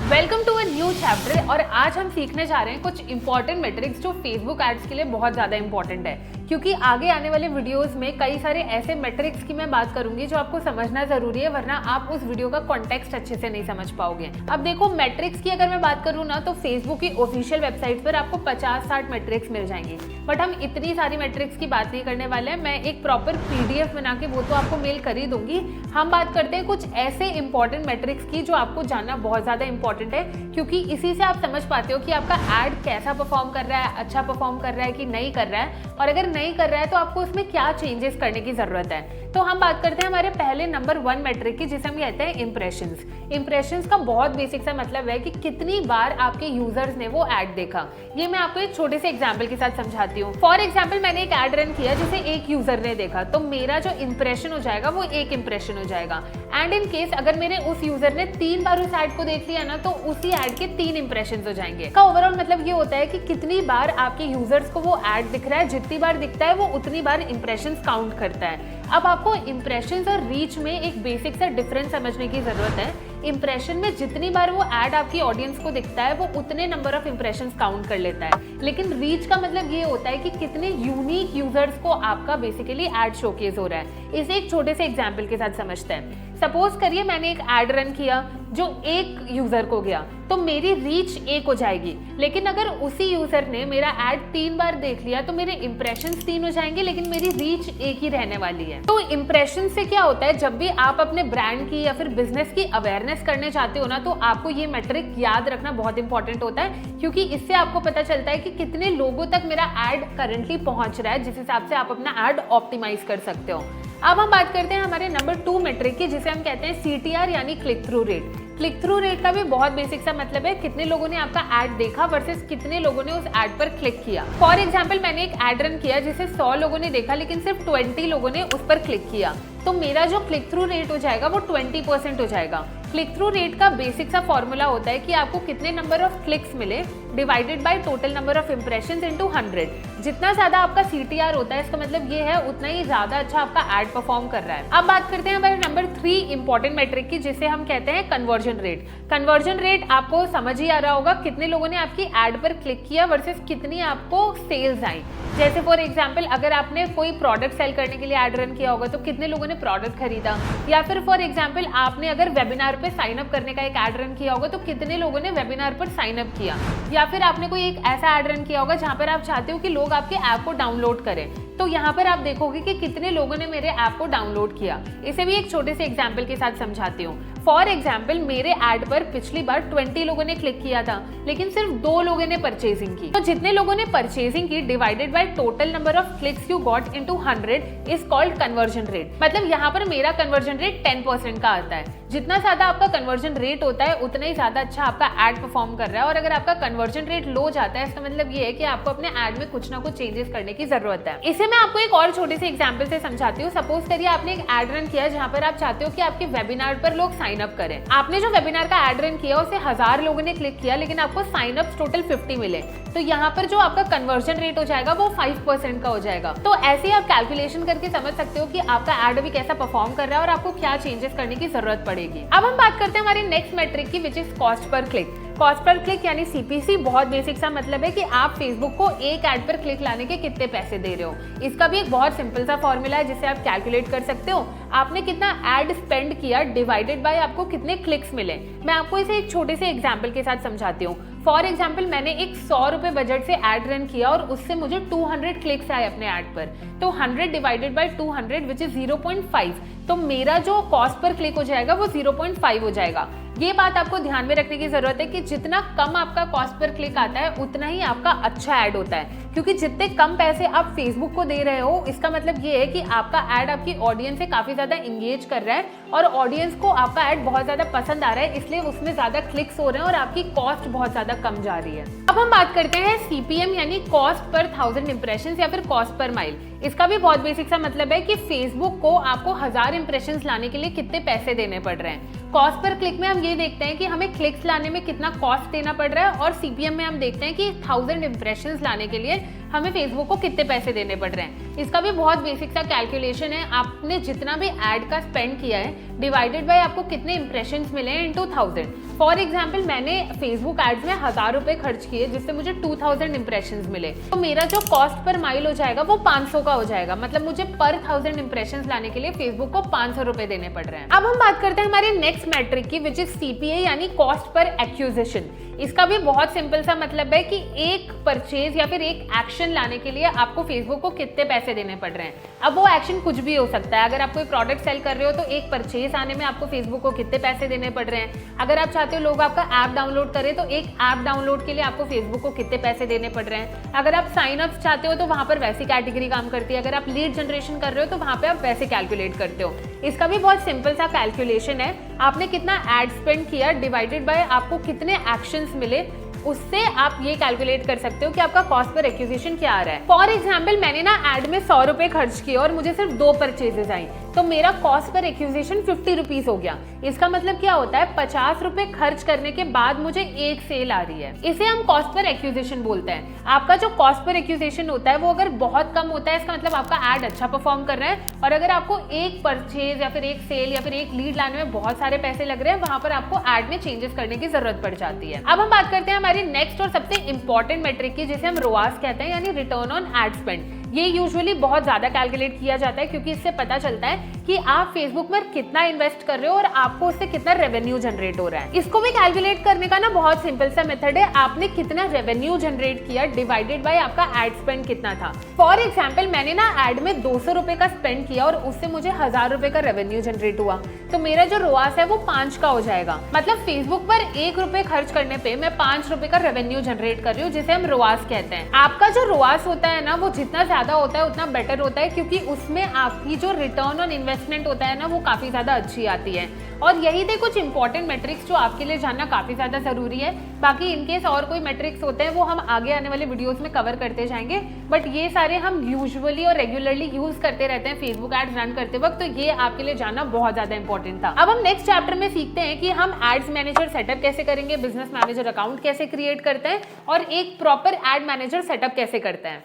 Welcome to a new chapter. और आज हम सीखने जा रहे हैं कुछ इंपॉर्टेंट मेट्रिक्स जो फेसबुक एड्स के लिए बहुत ज़्यादा इंपॉर्टेंट है, क्योंकि आगे आने वाले वीडियोस में कई सारे ऐसे मेट्रिक्स की मैं बात करूंगी जो आपको समझना जरूरी है, वरना आप उस वीडियो का कॉन्टेक्स्ट अच्छे से नहीं समझ पाओगे। अब देखो, मेट्रिक्स की अगर मैं बात करूँ ना, तो फेसबुक की ऑफिशियल वेबसाइट पर आपको 50-60 मेट्रिक्स मिल जाएंगी, बट हम इतनी सारी मेट्रिक्स की बात नहीं करने वाले हैं। मैं एक प्रॉपर PDF बना के वो तो आपको मेल कर ही दूंगी। हम बात करते हैं कुछ ऐसे इंपॉर्टेंट मेट्रिक्स की जो आपको जानना बहुत ज़्यादा इंपॉर्टेंट है, क्योंकि इसी से आप समझ पाते हो कि आपका ऐड कैसा परफॉर्म कर रहा है, अच्छा परफॉर्म कर रहा है कि नहीं कर रहा है, और अगर नहीं कर रहा है तो आपको उसमें क्या चेंजेस करने की जरूरत है। तो हम बात करते हैं हमारे पहले नंबर 1 मेट्रिक की, जिसे हम कहते हैं इंप्रेशंस। इंप्रेशंस का बहुत बेसिक सा मतलब है कि कितनी बार आपके यूजर्स ने वो ऐड देखा। ये मैं आपको एक छोटे से एग्जांपल के साथ समझाती हूँ। फॉर एग्जांपल, मैंने एक ऐड रन किया जिसे एक यूजर ने देखा, तो मेरा जो इंप्रेशन हो जाएगा वो एक इंप्रेशन हो जाएगा। एंड इन केस अगर मेरे उस यूजर ने 3 बार उस ऐड को देख लिया ना, तो उसी ऐड के 3 इंप्रेशन हो जाएंगे। का ओवरऑल मतलब ये होता है कि कितनी बार आपके यूजर्स को वो ऐड दिख रहा है, जितनी बार दिखता है वो उतनी बार इंप्रेशन काउंट करता है। अब आपको इंप्रेशंस और रीच में एक बेसिक सा डिफरेंस समझने की जरूरत है। इंप्रेशन में जितनी बार वो ऐड आपकी ऑडियंस को दिखता है वो उतने नंबर ऑफ इंप्रेशंस काउंट कर लेता है, लेकिन रीच का मतलब ये होता है कि कितने यूनिक यूजर्स को आपका बेसिकली ऐड शोकेस हो रहा है। इसे एक छोटे से एग्जांपल के साथ समझते हैं। सपोज करिए मैंने एक ऐड रन किया जो एक यूजर को गया, तो मेरी रीच 1 हो जाएगी, लेकिन अगर उसी यूजर ने मेरा ऐड 3 बार देख लिया तो मेरे इंप्रेशंस 3 हो जाएंगे, लेकिन मेरी रीच 1 ही रहने वाली है। तो इंप्रेशन से क्या होता है, जब भी आप अपने ब्रांड की या फिर बिजनेस की अवेयरनेस करने चाहते हो ना, तो आपको ये मेट्रिक याद रखना बहुत इंपॉर्टेंट होता है, क्योंकि इससे आपको पता चलता है कि कितने लोगों तक मेरा ऐड करंटली पहुंच रहा है, जिस हिसाब से आप अपना ऐड ऑप्टिमाइज कर सकते हो। अब हम बात करते हैं हमारे नंबर 2 मेट्रिक की, जिसे हम कहते हैं CTR यानी click through rate. Click through rate का भी बहुत बेसिक सा मतलब है कितने लोगों ने आपका ऐड देखा वर्सेस कितने लोगों ने उस ऐड पर क्लिक किया। फॉर एग्जांपल, मैंने एक ऐड रन किया जिसे 100 लोगों ने देखा, लेकिन सिर्फ 20 लोगों ने उस पर क्लिक किया, तो मेरा जो क्लिक थ्रू रेट हो जाएगा वो 20% हो जाएगा। क्लिक थ्रू रेट का बेसिक सा फॉर्मूला होता है कि आपको कितने नंबर ऑफ क्लिक्स मिले divided by total number of impressions into 100। जितना ज्यादा आपका CTR होता है, इसका मतलब ये है उतना ही ज्यादा अच्छा आपका ऐड परफॉर्म कर रहा है। अब बात करते हैं हमारे नंबर 3 इंपॉर्टेंट मेट्रिक की, जिसे हम कहते हैं कन्वर्जन रेट। कन्वर्जन रेट आपको समझ ही आ रहा होगा, कितने लोगों ने आपकी ऐड पर क्लिक किया वर्सेस कितनी आपको सेल्स आई। जैसे फॉर एग्जाम्पल, अगर आपने कोई प्रोडक्ट सेल करने के लिए ऐड रन किया होगा तो कितने लोगों ने प्रोडक्ट खरीदा, या फिर फॉर एग्जाम्पल आपने अगर वेबिनार पे साइन अप करने का एक ऐड रन किया होगा तो कितने लोगों ने वेबिनार पर साइन अप किया, या फिर आपने कोई एक ऐसा ऐड रन किया होगा जहां पर आप चाहते हो कि लोग आपके ऐप को डाउनलोड करें, तो यहाँ पर आप देखोगे कि कितने लोगों ने मेरे ऐप को डाउनलोड किया। इसे भी एक छोटे से एग्जाम्पल के साथ समझाती हूँ। फॉर एग्जाम्पल, मेरे ऐड पर पिछली बार 20 लोगों ने क्लिक किया था, लेकिन सिर्फ 2 लोगों ने परचेजिंग की, तो जितने लोगों ने परचेजिंग की divided by total number of clicks you got into 100 is called conversion rate. मतलब यहाँ पर मेरा कन्वर्जन रेट 10% का आता है। जितना ज्यादा आपका कन्वर्जन रेट होता है उतना ही ज्यादा अच्छा आपका ऐड परफॉर्म कर रहा है, और अगर आपका कन्वर्जन रेट लो जाता है, इसका मतलब ये है कि आपको अपने ऐड में कुछ ना कुछ चेंजेस करने की जरूरत है। इसे मैं आपको एक और छोटे से एग्जांपल से समझाती हूँ। सपोज करिए आपने एक ऐड रन किया जहां पर आप चाहते हो कि आपके वेबिनार पर लोग साइन अप करें। आपने जो वेबिनार का ऐड रन किया उसे 1000 लोगों ने क्लिक किया, लेकिन आपको साइन अप टोटल 50 मिले, तो यहाँ पर जो आपका कन्वर्जन रेट हो जाएगा वो 5% का हो जाएगा। तो ऐसे ही आप कैलकुलेशन करके समझ सकते हो कि आपका ऐड अभी कैसा परफॉर्म कर रहा है और आपको क्या चेंजेस करने की जरूरत पड़ेगी। अब हम बात करते हैं हमारे नेक्स्ट मेट्रिक की, which is cost per click. Cost per click यानी CPC बहुत बेसिक सा मतलब है कि आप फेसबुक को एक ऐड पर क्लिक लाने के कितने पैसे दे रहे हो। इसका भी एक बहुत सिंपल सा फॉर्मूला है जिसे आप कैलकुलेट कर सकते हो। आपने कितना ऐड स्पेंड किया डिवाइडेड बाय आपको कितने क्लिक्स मिले। मैं आपको इसे एक छोटे से एग्जाम्पल के साथ समझाती हूँ। फॉर एग्जाम्पल, मैंने एक 100 रुपए बजट से ऐड रन किया और उससे मुझे 200 क्लिक्स आए अपने ऐड पर, तो 100 डिवाइडेड बाय 200 विच इज 0.5, तो मेरा जो कॉस्ट पर क्लिक हो जाएगा वो 0.5 हो जाएगा। ये बात आपको ध्यान में रखने की जरूरत है कि जितना कम आपका कॉस्ट पर क्लिक आता है उतना ही आपका अच्छा ऐड होता है, क्योंकि जितने कम पैसे आप फेसबुक को दे रहे हो, इसका मतलब ये है कि आपका ऐड आपकी ऑडियंस से काफी ज्यादा इंगेज कर रहा है और ऑडियंस को आपका ऐड बहुत ज्यादा पसंद आ रहा है, इसलिए उसमें ज्यादा क्लिक्स हो रहे हैं और आपकी कॉस्ट बहुत ज्यादा कम जा रही है। अब हम बात करते हैं CPM यानी कॉस्ट पर 1000 इंप्रेशंस या फिर कॉस्ट पर माइल। इसका भी बहुत बेसिक सा मतलब है कि फेसबुक को आपको 1000 इंप्रेशंस लाने के लिए कितने पैसे देने पड़ रहे हैं। कॉस्ट पर क्लिक में हम ये देखते हैं कि हमें क्लिक्स लाने में कितना कॉस्ट देना पड़ रहा है, और CPM में हम देखते हैं कि 1000 इंप्रेशंस लाने के लिए हमें फेसबुक को कितने पैसे देने पड़ रहे हैं। इसका भी बहुत बेसिक सा कैलकुलेशन है। आपने जितना भी ऐड का स्पेंड किया है डिवाइडेड बाय आपको कितने इंप्रेशंस मिले हैं इनटू 1000। फॉर एग्जाम्पल मैंने फेसबुक एड्स में 1000 रुपए खर्च किए जिससे मुझे 2000 इंप्रेशंस मिले, तो मेरा जो कॉस्ट पर माइल हो जाएगा वो 500 का हो जाएगा। मतलब मुझे पर 1000 इंप्रेशंस लाने के लिए फेसबुक को 500 रुपए देने पड़ रहे हैं। अब हम बात करते हैं हमारे नेक्स्ट मैट्रिक की, विच इज CPA यानी कॉस्ट पर एक्विजिशन। इसका भी बहुत सिंपल सा मतलब है कि एक परचेज या फिर एक एक्शन लाने के लिए आपको फेसबुक को कितने पैसे देने पड़ रहे हैं। अब वो एक्शन कुछ भी हो सकता है। अगर आप कोई प्रोडक्ट सेल कर रहे हो तो एक परचेज आने में आपको फेसबुक को कितने पैसे देने पड़ रहे हैं। अगर आप चाहते हो लोग आपका ऐप डाउनलोड करें तो एक ऐप डाउनलोड के लिए आपको फेसबुक को कितने पैसे देने पड़ रहे हैं। अगर आप साइन अप चाहते हो तो वहां पर वैसी कैटेगरी काम करती है। अगर आप लीड जनरेशन कर रहे हो तो वहां पर आप वैसे कैलकुलेट करते हो। इसका भी बहुत सिंपल सा कैलकुलेशन है, आपने कितना एड स्पेंड किया डिवाइडेड बाय आपको कितने एक्शंस मिले, उससे आप ये कैलकुलेट कर सकते हो कि आपका कॉस्ट पर एक्विजिशन क्या आ रहा है। फॉर एग्जाम्पल मैंने ना एड में 100 रुपए खर्च किए और मुझे सिर्फ 2 परचेजेस आई, तो मेरा कॉस्ट पर एक्विजिशन 50 रुपीज हो गया। इसका मतलब क्या होता है, 50 रुपए खर्च करने के बाद मुझे एक सेल आ रही है। इसे हम कॉस्ट पर एक्विजिशन बोलते हैं। आपका जो कॉस्ट पर एक्विजिशन होता है वो अगर बहुत कम होता है, इसका मतलब आपका एड अच्छा परफॉर्म कर रहा है। और अगर आपको एक परचेज या फिर एक सेल या फिर एक लीड लाने में बहुत सारे पैसे लग रहे हैं, वहां पर आपको एड में चेंजेस करने की जरूरत पड़ जाती है। अब हम बात करते हैं हमारी नेक्स्ट और सबसे इंपॉर्टेंट मेट्रिक की, जिसे हम ROAS कहते हैं, यानी रिटर्न ऑन एड स्पेंड। ये यूजुअली बहुत ज्यादा कैलकुलेट किया जाता है क्योंकि इससे पता चलता है कि आप फेसबुक पर कितना इन्वेस्ट कर रहे हो और आपको उससे कितना रेवेन्यू जनरेट हो रहा है। इसको भी कैलकुलेट करने का ना बहुत सिंपल सा मेथड है, आपने कितना रेवेन्यू जनरेट किया डिवाइडेड बाय आपका एड स्पेंड कितना था। फॉर एग्जाम्पल मैंने ना एड में 200 रुपए का स्पेंड किया और उससे मुझे 1000 रुपए का रेवेन्यू जनरेट हुआ, तो मेरा जो ROAS है वो 5 का हो जाएगा। मतलब फेसबुक पर 1 रुपए खर्च करने पे मैं 5 रुपए का रेवेन्यू जनरेट कर रही हूँ, जिसे हम ROAS कहते हैं। आपका जो ROAS होता है ना वो जितना ज्यादा होता है उतना बेटर होता है, क्योंकि उसमें आपकी जो रिटर्न ऑन इन्वेस्टमेंट होता है ना वो काफी ज्यादा अच्छी आती है। और यही थे कुछ इंपॉर्टेंट मेट्रिक्स जो आपके लिए जानना काफी ज्यादा जरूरी है। बाकी इनकेस और कोई मेट्रिक्स होते हैं वो हम आगे आने वाले वीडियोस में कवर करते जाएंगे, बट ये सारे हम यूजुअली और रेगुलरली यूज करते रहते हैं फेसबुक एड्स रन करते वक्त, तो ये आपके लिए जानना बहुत ज्यादा इंपॉर्टेंट था। अब हम नेक्स्ट चैप्टर में सीखते हैं कि हम एड्स मैनेजर सेटअप कैसे करेंगे, बिजनेस मैनेजर अकाउंट कैसे क्रिएट करते हैं और एक प्रॉपर एड मैनेजर सेटअप कैसे करते हैं।